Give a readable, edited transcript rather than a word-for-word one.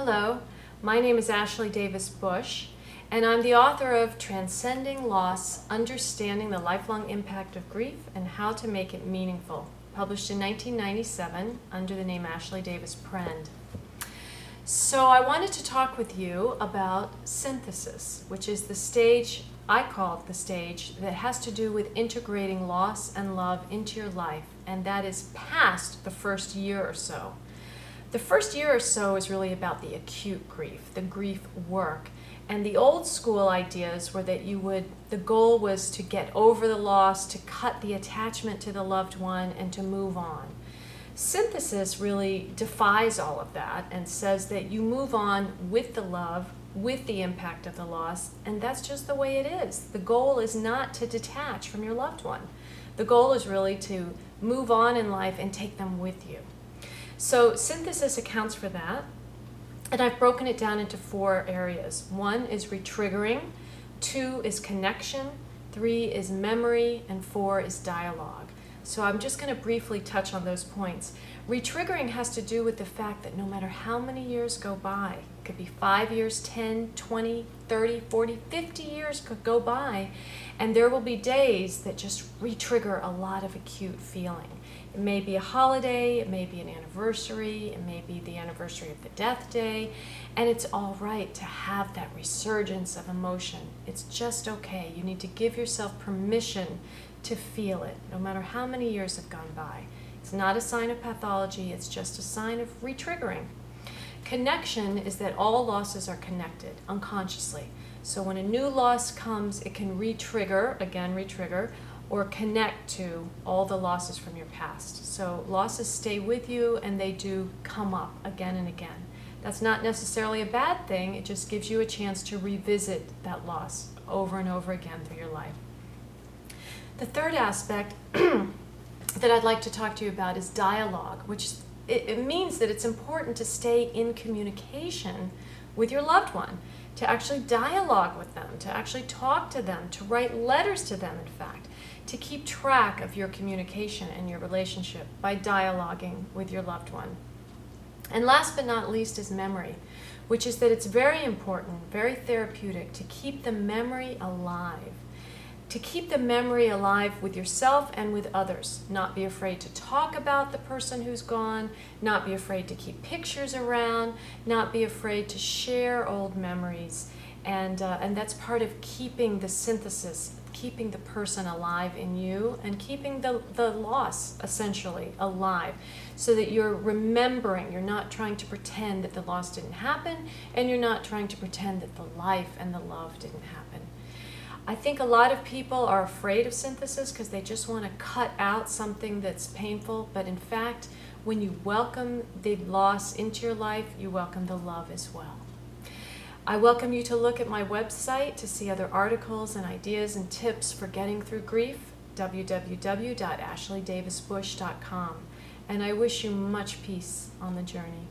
Hello, my name is Ashley Davis Bush, and I'm the author of Transcending Loss, Understanding the Lifelong Impact of Grief and How to Make It Meaningful, published in 1997 under the name Ashley Davis Prend. So I wanted to talk with you about synthesis, which is the stage, I call it the stage, that has to do with integrating loss and love into your life, and that is past the first year or so. The first year or so is really about the acute grief, the grief work. And the old school ideas were that the goal was to get over the loss, to cut the attachment to the loved one, and to move on. Synthesis really defies all of that and says that you move on with the love, with the impact of the loss, and that's just the way it is. The goal is not to detach from your loved one. The goal is really to move on in life and take them with you. So synthesis accounts for that, and I've broken it down into 4 areas. 1 is retriggering, 2 is connection, 3 is memory, and 4 is dialogue. So I'm just going to briefly touch on those points. Retriggering has to do with the fact that no matter how many years go by, it could be 5 years, 10, 20, 30, 40, 50 years could go by, and there will be days that just retrigger a lot of acute feeling. It may be a holiday, it may be an anniversary, it may be the anniversary of the death day, and it's all right to have that resurgence of emotion. It's just okay. You need to give yourself permission to feel it, no matter how many years have gone by. It's not a sign of pathology, it's just a sign of retriggering. Connection is that all losses are connected unconsciously. So when a new loss comes, it can retrigger, or connect to all the losses from your past. So losses stay with you and they do come up again and again. That's not necessarily a bad thing, it just gives you a chance to revisit that loss over and over again through your life. The third aspect that I'd like to talk to you about is dialogue, which it means that it's important to stay in communication with your loved one, to actually dialogue with them, to actually talk to them, to write letters to them, in fact, to keep track of your communication and your relationship by dialoguing with your loved one. And last but not least is memory, which is that it's very important, very therapeutic to keep the memory alive. To keep the memory alive with yourself and with others. Not be afraid to talk about the person who's gone, not be afraid to keep pictures around, not be afraid to share old memories. And that's part of keeping the synthesis, keeping the person alive in you and keeping the loss essentially alive, so that you're remembering, you're not trying to pretend that the loss didn't happen, and you're not trying to pretend that the life and the love didn't happen. I think a lot of people are afraid of synthesis because they just want to cut out something that's painful, but in fact, when you welcome the loss into your life, you welcome the love as well. I welcome you to look at my website to see other articles and ideas and tips for getting through grief, www.ashleydavisbush.com, and I wish you much peace on the journey.